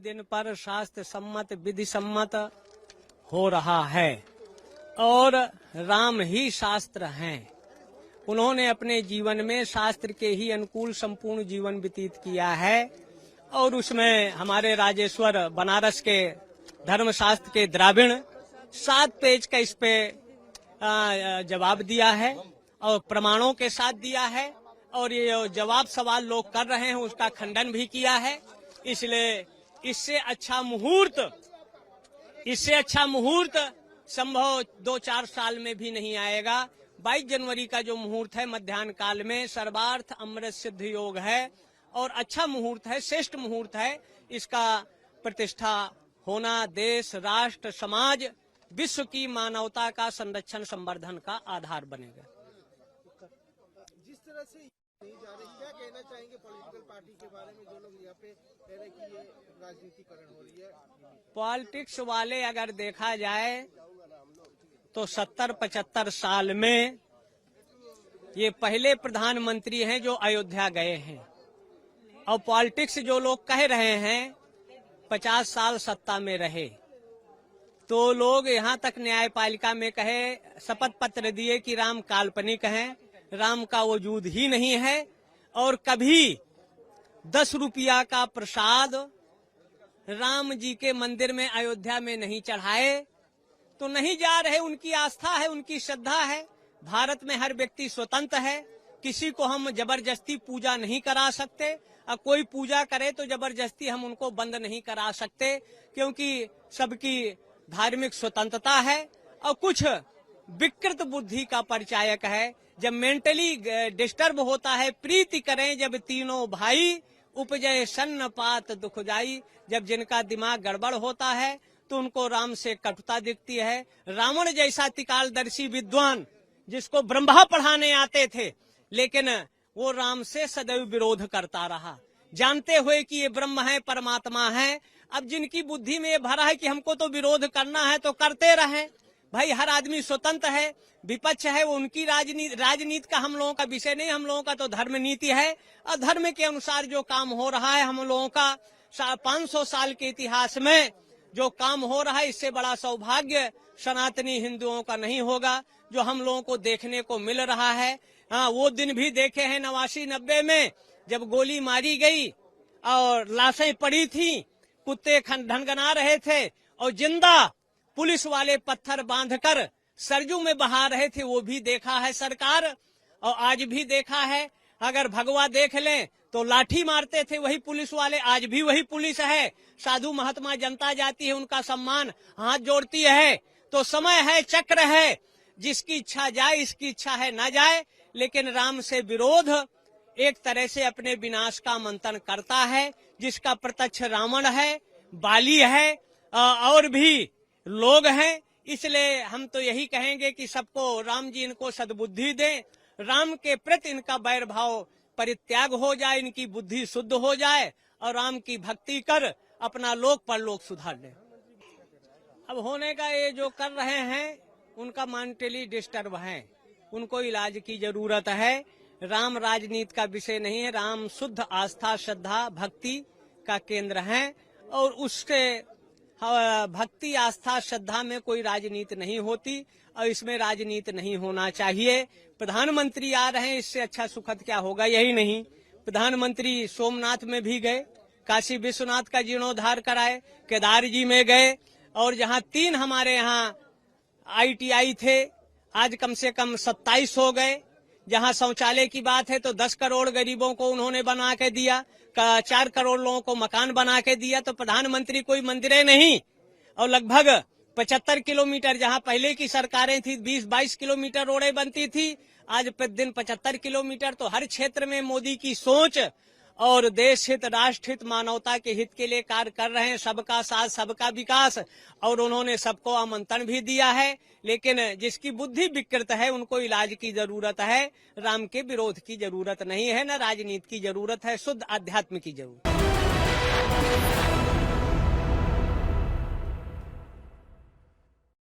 दिन पर शास्त्र सम्मत विधि सम्मत हो रहा है और राम ही शास्त्र हैं। उन्होंने अपने जीवन में शास्त्र के ही अनुकूल संपूर्ण जीवन व्यतीत किया है और उसमें हमारे राजेश्वर बनारस के धर्मशास्त्र के द्राविण 7 पेज का इस पे जवाब दिया है और प्रमाणों के साथ दिया है और ये जवाब सवाल लोग कर रहे हैं उसका खंडन भी किया है। इसलिए इससे अच्छा मुहूर्त संभव 2-4 साल में भी नहीं आएगा। 22 जनवरी का जो मुहूर्त है मध्याह्न काल में सर्वार्थ अमृत सिद्ध योग है और अच्छा मुहूर्त है, श्रेष्ठ मुहूर्त है। इसका प्रतिष्ठा होना देश, राष्ट्र, समाज, विश्व की मानवता का संरक्षण संवर्धन का आधार बनेगा। जिस तरह से नहीं जा रही, क्या कहना चाहेंगे पॉलिटिकल पार्टी के बारे में जो लोग यहाँ पे कह रहे कि ये राजनीतिकरण हो रही है? पॉलिटिक्स वाले अगर देखा जाए तो 70-75 साल में ये पहले प्रधानमंत्री हैं जो अयोध्या गए हैं और पॉलिटिक्स जो लोग कह रहे हैं 50 साल सत्ता में रहे तो लोग यहाँ तक न्यायपालिका में कहे, शपथ पत्र दिए कि राम काल्पनिक हैं, राम का वजूद ही नहीं है और कभी 10 रुपया का प्रसाद राम जी के मंदिर में अयोध्या में नहीं चढ़ाए तो नहीं जा रहे। उनकी आस्था है, उनकी श्रद्धा है। भारत में हर व्यक्ति स्वतंत्र है, किसी को हम जबरदस्ती पूजा नहीं करा सकते और कोई पूजा करे तो जबरदस्ती हम उनको बंद नहीं करा सकते क्योंकि सबकी धार्मिक स्वतंत्रता है। और कुछ विकृत बुद्धि का परिचायक है, जब मेंटली डिस्टर्ब होता है, प्रीति करें जब तीनों भाई, उपजय सन्न पात दुख जाई। जब जिनका दिमाग गड़बड़ होता है तो उनको राम से कटुता दिखती है। रावण जैसा त्रिकालदर्शी विद्वान जिसको ब्रह्मा पढ़ाने आते थे लेकिन वो राम से सदैव विरोध करता रहा, जानते हुए कि ये ब्रह्म है, परमात्मा है। अब जिनकी बुद्धि में ये भरा है कि हमको तो विरोध करना है तो करते रहें। भाई हर आदमी स्वतंत्र है, विपक्ष है वो उनकी राजनीति का हम लोगों का विषय नहीं। हम लोगों का तो धर्म नीति है और धर्म के अनुसार जो काम हो रहा है हम लोगों का 500 साल के इतिहास में जो काम हो रहा है इससे बड़ा सौभाग्य सनातनी हिंदुओं का नहीं होगा जो हम लोगों को देखने को मिल रहा है। हाँ, वो दिन भी देखे हैं 89-90 में जब गोली मारी गई और लाशें पड़ी थी, कुत्ते ढनगना रहे थे और जिंदा पुलिस वाले पत्थर बांधकर सरजू में बहा रहे थे, वो भी देखा है सरकार। और आज भी देखा है, अगर भगवा देख लें तो लाठी मारते थे वही पुलिस वाले, आज भी वही पुलिस है। साधु महात्मा जनता जाती है, उनका सम्मान हाथ जोड़ती है। तो समय है, चक्र है, जिसकी इच्छा जाए, इसकी इच्छा है ना जाए। लेकिन राम से विरोध एक तरह से अपने विनाश का मंथन करता है, जिसका प्रत्यक्ष रावण है, बाली है और भी लोग हैं। इसलिए हम तो यही कहेंगे कि सबको राम जी इनको सद्बुद्धि दें, राम के प्रति इनका वैर भाव परित्याग हो जाए, इनकी बुद्धि शुद्ध हो जाए और राम की भक्ति कर अपना लोक परलोक सुधार ले। अब होने का ये जो कर रहे हैं उनका मेंटली डिस्टर्ब है, उनको इलाज की जरूरत है। राम राजनीति का विषय नहीं है, राम शुद्ध आस्था, श्रद्धा, भक्ति का केंद्र है और उसके भक्ति, आस्था, श्रद्धा में कोई राजनीति नहीं होती और इसमें राजनीति नहीं होना चाहिए। प्रधानमंत्री आ रहे हैं, इससे अच्छा सुखद क्या होगा? यही नहीं, प्रधानमंत्री सोमनाथ में भी गए, काशी विश्वनाथ का जीर्णोद्धार कराए, केदार जी में गए और जहां 3 हमारे यहाँ ITI थे आज कम से कम 27 हो गए। जहां शौचालय की बात है तो 10 करोड़ गरीबों को उन्होंने बना के दिया, 4 करोड़ लोगों को मकान बना के दिया। तो प्रधानमंत्री कोई मंदिरें नहीं और लगभग 75 किलोमीटर जहां पहले की सरकारें थी 20-22 किलोमीटर रोडें बनती थी, आज प्रतिदिन 75 किलोमीटर। तो हर क्षेत्र में मोदी की सोच और देश हित, राष्ट्र हित, मानवता के हित के लिए कार्य कर रहे हैं। सबका साथ, सबका विकास और उन्होंने सबको आमंत्रण भी दिया है। लेकिन जिसकी बुद्धि विकृत है उनको इलाज की जरूरत है, राम के विरोध की जरूरत नहीं है, न राजनीति की जरूरत है, शुद्ध आध्यात्म की जरूरत है।